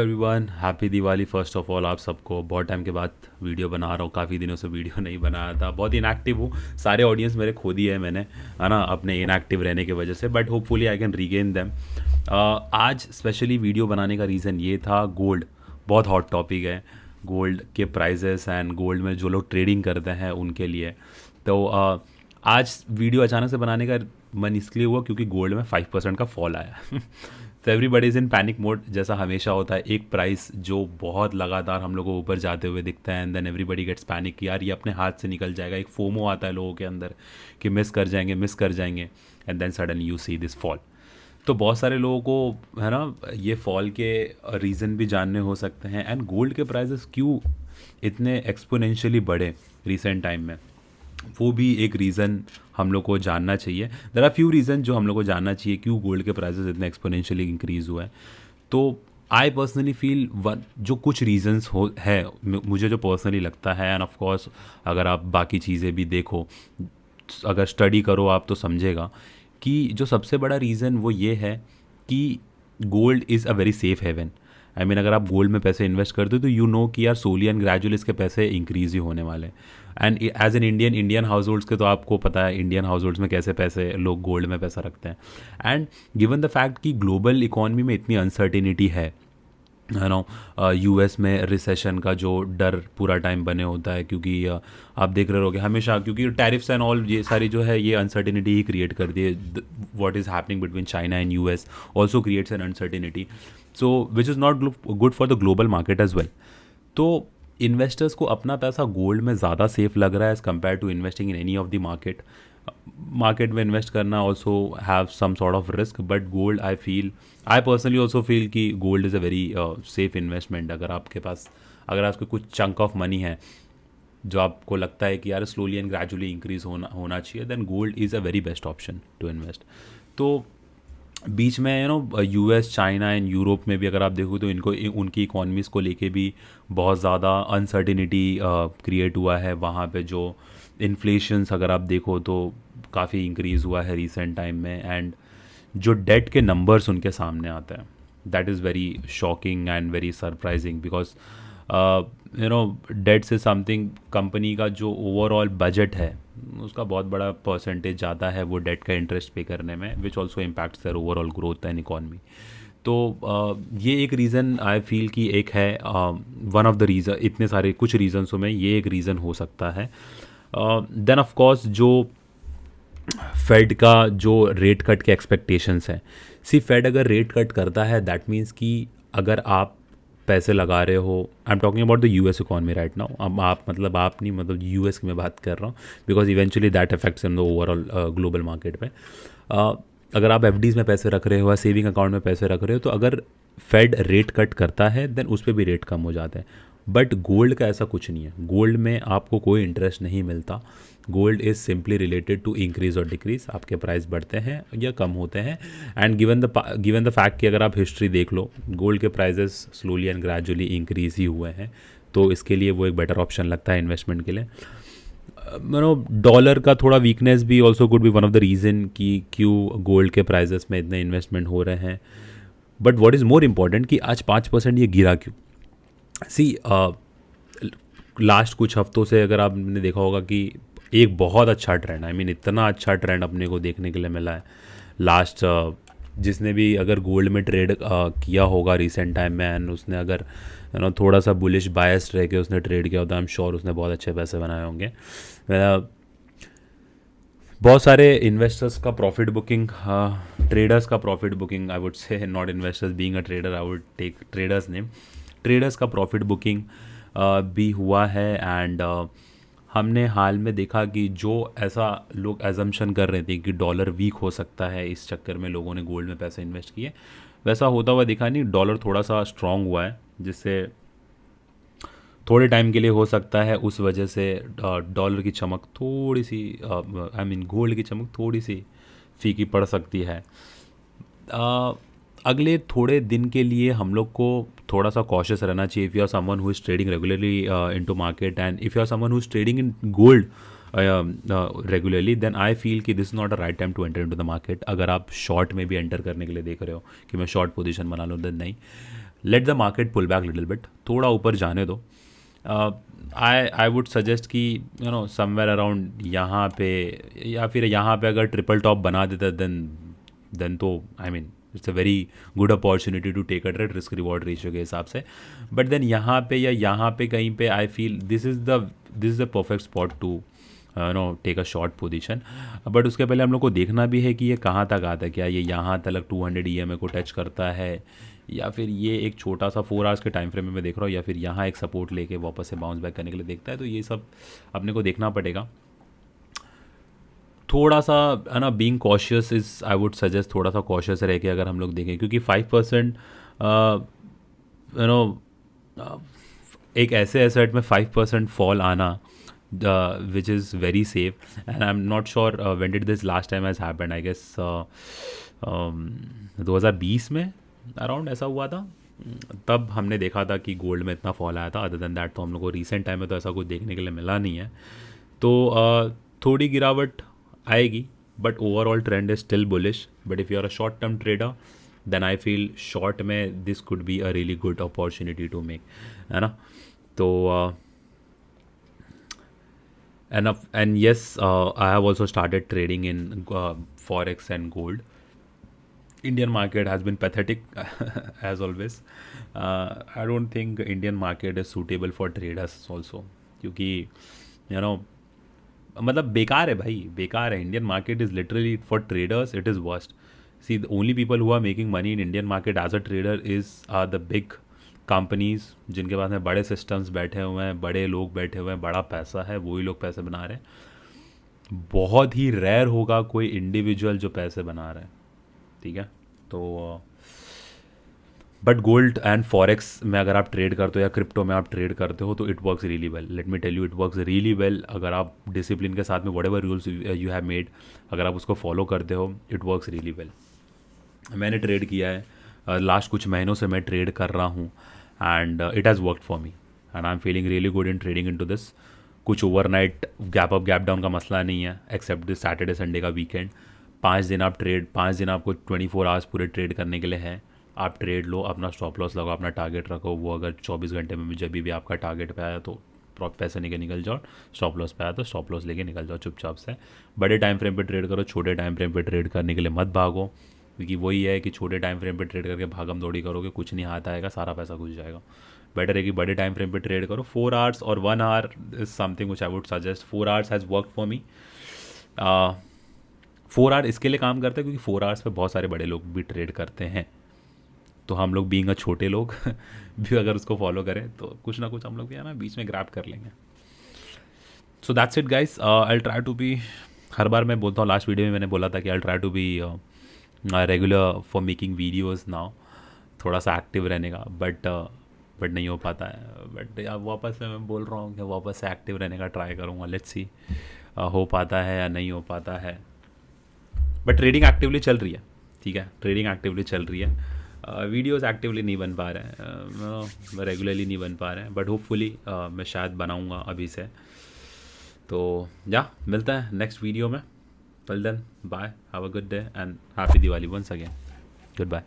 Everyone happy Diwali. First of all आप सबको बहुत टाइम के बाद वीडियो बना रहा हूँ। काफ़ी दिनों से वीडियो नहीं बनाया था, बहुत इनएक्टिव हूँ। सारे ऑडियंस मेरे खो दिए हैं मैंने, है ना, अपने इनएक्टिव रहने की वजह से, but hopefully I can regain them. आज स्पेशली वीडियो बनाने का रीज़न ये था, गोल्ड बहुत हॉट टॉपिक है। गोल्ड के प्राइजेस एंड गोल्ड में जो लोग ट्रेडिंग करते हैं उनके लिए। तो आज वीडियो अचानक से बनाने का मन इसलिए हुआ क्योंकि गोल्ड में 5% का फॉल आया। तो everybody is in panic mode, जैसा हमेशा होता है। एक प्राइस जो बहुत लगातार हम लोग को ऊपर जाते हुए दिखता है and then everybody gets panic कि यार ये अपने हाथ से निकल जाएगा। एक फोमो आता है लोगों के अंदर कि मिस कर जाएंगे and then suddenly you see this fall. तो बहुत सारे लोगों को, है ना, ये फॉल के रीज़न भी जानने हो सकते हैं एंड गोल्ड के प्राइजेस क्यों इतने एक्सपोनेंशियली बढ़े रिसेंट टाइम में, वो भी एक रीज़न हम लोग को जानना चाहिए। देयर आर फ्यू रीज़न जो हम लोग को जानना चाहिए क्यों गोल्ड के प्राइसेस इतने एक्सपोनेंशियली इंक्रीज़ हुआ है। तो आई पर्सनली फील वन जो कुछ रीजंस हो है, मुझे जो पर्सनली लगता है, एंड ऑफ कोर्स अगर आप बाकी चीज़ें भी देखो, अगर स्टडी करो आप, तो समझेगा कि जो सबसे बड़ा रीज़न वो ये है कि gold is a very safe haven. I mean अगर आप गोल्ड में पैसे इन्वेस्ट करते हो तो यू नो कि यार सोली एंड ग्रेजुअली इसके पैसे इंक्रीज ही होने वाले हैं। And as an Indian households के तो आपको पता है इंडियन हाउस होल्ड्स में कैसे पैसे लोग गोल्ड में पैसा रखते हैं। एंड गिवन द फैक्ट कि ग्लोबल इकॉनमी में इतनी अनसर्टिनिटी है नो, यूएस में रिसेशन का जो डर पूरा टाइम बने होता है, क्योंकि आप देख रहे होगे हमेशा, क्योंकि टैरिफ्स एंड ऑल ये सारी जो है ये अनसर्टिनिटी ही क्रिएट करती है। What is happening between China and US also creates an uncertainty, so which is not good for the global market as well. तो इन्वेस्टर्स को अपना पैसा गोल्ड में ज़्यादा सेफ लग रहा है as compare to investing in any of the market में इन्वेस्ट करना also have some sort of risk, but gold I personally also feel कि gold is a very safe investment. अगर आपके कुछ चंक ऑफ मनी है जो आपको लगता है कि यार स्लोली एंड ग्रेजुअली इंक्रीज होना चाहिए, then gold is a very best option to invest. तो बीच में यूएस, चाइना एंड यूरोप में भी अगर आप देखो तो इनको उनकी इकोनॉमीज़ को लेके भी बहुत ज़्यादा अनसर्टिनिटी क्रिएट हुआ है। वहाँ पे जो इन्फ्लेशंस अगर आप देखो तो काफ़ी इंक्रीज़ हुआ है रिसेंट टाइम में, एंड जो डेट के नंबर्स उनके सामने आते हैं, that is very shocking and very surprising, because debt से समथिंग कंपनी का जो ओवरऑल बजट है उसका बहुत बड़ा परसेंटेज जाता है वो डेट का इंटरेस्ट पे करने में, which also impacts their overall growth and economy. तो ये एक रीज़न आई फील कि एक है, वन ऑफ द रीज़न, इतने सारे कुछ रीज़न्सों में ये एक रीज़न हो सकता है। देन ऑफ कोर्स जो फेड का जो रेट कट के एक्सपेक्टेशंस हैं, फेड अगर रेट कट करता है दैट मीन्स कि अगर आप पैसे लगा रहे हो, I am talking about the US economy right now, अब आप नहीं, मतलब यूएस की मैं बात कर रहा हूँ, because eventually that effects in the overall global market में। अगर आप एफडीज़ में पैसे रख रहे हो या सेविंग अकाउंट में पैसे रख रहे हो, तो अगर फेड रेट कट करता है देन उस पर भी रेट कम हो जाता है। बट गोल्ड का ऐसा कुछ नहीं है, गोल्ड में आपको कोई इंटरेस्ट नहीं मिलता। Gold is simply related to increase और डिक्रीज, आपके प्राइस बढ़ते हैं या कम होते हैं। एंड गिवन द फैक्ट कि अगर आप हिस्ट्री देख लो, गोल्ड के prices slowly and gradually increase ही हुए हैं, तो इसके लिए वो एक बेटर ऑप्शन लगता है इन्वेस्टमेंट के लिए। डॉलर का थोड़ा वीकनेस भी also could be one of the reason कि क्यों गोल्ड के प्राइजेस में इतने इन्वेस्टमेंट हो रहे हैं। But what is more important कि आज 5% ये गिरा क्यों। सी लास्ट कुछ हफ्तों से अगर आपने देखा होगा कि एक बहुत अच्छा ट्रेंड, आई मीन इतना अच्छा ट्रेंड अपने को देखने के लिए मिला है लास्ट, जिसने भी अगर गोल्ड में ट्रेड किया होगा रिसेंट टाइम में, एंड उसने अगर थोड़ा सा बुलिश बायस्ड रह के उसने ट्रेड किया होता है, आई एम श्योर उसने बहुत अच्छे पैसे बनाए होंगे। बहुत सारे इन्वेस्टर्स का प्रॉफिट बुकिंग, ट्रेडर्स का profit booking, I would say not investors, being a trader I would take traders name, traders का प्रॉफिट बुकिंग भी हुआ है। एंड हमने हाल में देखा कि जो ऐसा लोग एजम्पशन कर रहे थे कि डॉलर वीक हो सकता है, इस चक्कर में लोगों ने गोल्ड में पैसे इन्वेस्ट किए, वैसा होता हुआ दिखा नहीं। डॉलर थोड़ा सा स्ट्रांग हुआ है, जिससे थोड़े टाइम के लिए हो सकता है उस वजह से डॉलर की चमक थोड़ी सी, आई मीन गोल्ड की चमक थोड़ी सी फीकी पड़ सकती है। अगले थोड़े दिन के लिए हम लोग को थोड़ा सा कॉशियस रहना चाहिए। If you are someone who is trading regularly into market, and if you are someone who is trading in gold regularly, then I feel कि this is not a right time to enter into the market. अगर आप short में भी enter करने के लिए देख रहे हो कि मैं शॉर्ट पोजीशन बना लूँ, देन नहीं। Let the market pull back little bit, थोड़ा ऊपर जाने दो. आई वुड सजेस्ट कि समवेयर अराउंड यहाँ पे, या फिर यहाँ पे अगर ट्रिपल टॉप बना देता देन तो I mean it's a very good opportunity to take a trade risk reward ratio के हिसाब से. बट देन यहाँ पे या यहाँ पे कहीं पे I feel this is the perfect spot to take a short position. But उसके पहले हम लोग को देखना भी है कि ये कहाँ तक आता है, क्या ये यहाँ तक 200 EMA को टच करता है, या फिर ये एक छोटा सा 4 आवर्स के टाइम फ्रेम में मैं देख रहा हूँ, या फिर यहाँ एक सपोर्ट लेके वापस से बाउंस बैक करने के लिए देखता है. तो ये सब अपने को देखना पड़ेगा. थोड़ा सा है ना, being cautious is, I would suggest थोड़ा सा कॉशियस रह के अगर हम लोग देखें, क्योंकि 5% एक ऐसे एसेट में 5% फॉल आना which is very safe, and I'm not sure when did this last time has happened. I guess 2020 में अराउंड ऐसा हुआ था. तब हमने देखा था कि गोल्ड में इतना फॉल आया था. अदर देन दैट तो हम लोग को रिसेंट टाइम में तो ऐसा कुछ देखने के लिए मिला नहीं है. तो थोड़ी गिरावट आएगी, but overall trend is still bullish. But if you are a short term trader then I feel short में this could be a really good opportunity to make, है ना. तो and yes, I have also started trading in forex and gold. Indian market has been pathetic as always. I don't think Indian market is suitable for traders also, क्योंकि मतलब बेकार है भाई, बेकार है. Indian market is literally for traders, it is worst. See, the only people who are making money in Indian market as a trader are the big companies, जिनके पास में बड़े सिस्टम्स बैठे हुए हैं, बड़े लोग बैठे हुए हैं, बड़ा पैसा है, वही लोग पैसे बना रहे हैं. बहुत ही रेयर होगा कोई इंडिविजुअल जो पैसे बना रहा है, ठीक है. तो बट गोल्ड एंड फॉरेक्स में अगर आप ट्रेड करते हो या क्रिप्टो में आप ट्रेड करते हो तो it works really well. Let me tell you, it works really well. अगर आप डिसिप्लिन के साथ में whatever rules you have made, अगर आप उसको फॉलो करते हो, इट वर्क्स रियली वेल. मैंने ट्रेड किया है, लास्ट कुछ महीनों से मैं ट्रेड कर रहा हूँ, and it has worked for me and I'm feeling really good in trading into this. कुछ overnight gap up gap down का मसला नहीं है, एक्सेप्ट दिस सैटरडे संडे का वीकेंड. 5 दिन आप ट्रेड, 5 दिन आपको 24 आवर्स पूरे ट्रेड करने के लिए है. आप ट्रेड लो, अपना स्टॉप लॉस लगाओ, अपना टारगेट रखो. वो अगर 24 घंटे में जब भी आपका टारगेट पे आया तो पैसे लेके निकल जाओ, स्टॉप लॉस पे आया तो स्टॉप लॉस लेके निकल जाओ चुपचाप से. बड़े टाइम फ्रेम पे ट्रेड करो, छोटे टाइम फ्रेम पे ट्रेड करने के लिए मत भागो, क्योंकि वही है कि छोटे टाइम फ्रेम पे ट्रेड करके भागम दौड़ी करोगे, कुछ नहीं हाथ आएगा, सारा पैसा घुस जाएगा. बेटर है कि बड़े टाइम फ्रेम पे ट्रेड करो. 4 आवर्स और 1 hour is something which I would suggest. 4 hours has work for me. 4 hour इसके लिए काम करते हैं क्योंकि 4 आवर्स पे बहुत सारे बड़े लोग भी ट्रेड करते हैं. तो हम लोग बीइंग अ छोटे लोग भी अगर उसको फॉलो करें तो कुछ ना कुछ हम लोग भी है ना बीच में ग्रैब कर लेंगे. So that's it guys. I try to be, हर बार मैं बोलता हूँ, लास्ट वीडियो में मैंने बोला था कि I try to be regular for making videos now, थोड़ा सा एक्टिव रहने का. बट नहीं हो पाता है. बट अब वापस से मैं बोल रहा हूँ कि वापस से एक्टिव रहने का ट्राई करूँगा. लेट्स सी हो पाता है या नहीं हो पाता है. बट ट्रेडिंग एक्टिवली चल रही है, ठीक है, ट्रेडिंग एक्टिवली चल रही है. वीडियोस एक्टिवली नहीं बन पा रहे हैं, रेगुलरली नहीं बन पा रहे हैं, बट होपफुली मैं शायद बनाऊँगा अभी से. तो या मिलता है नेक्स्ट वीडियो में. Till then bye, have a good day and happy Diwali once again. Good bye.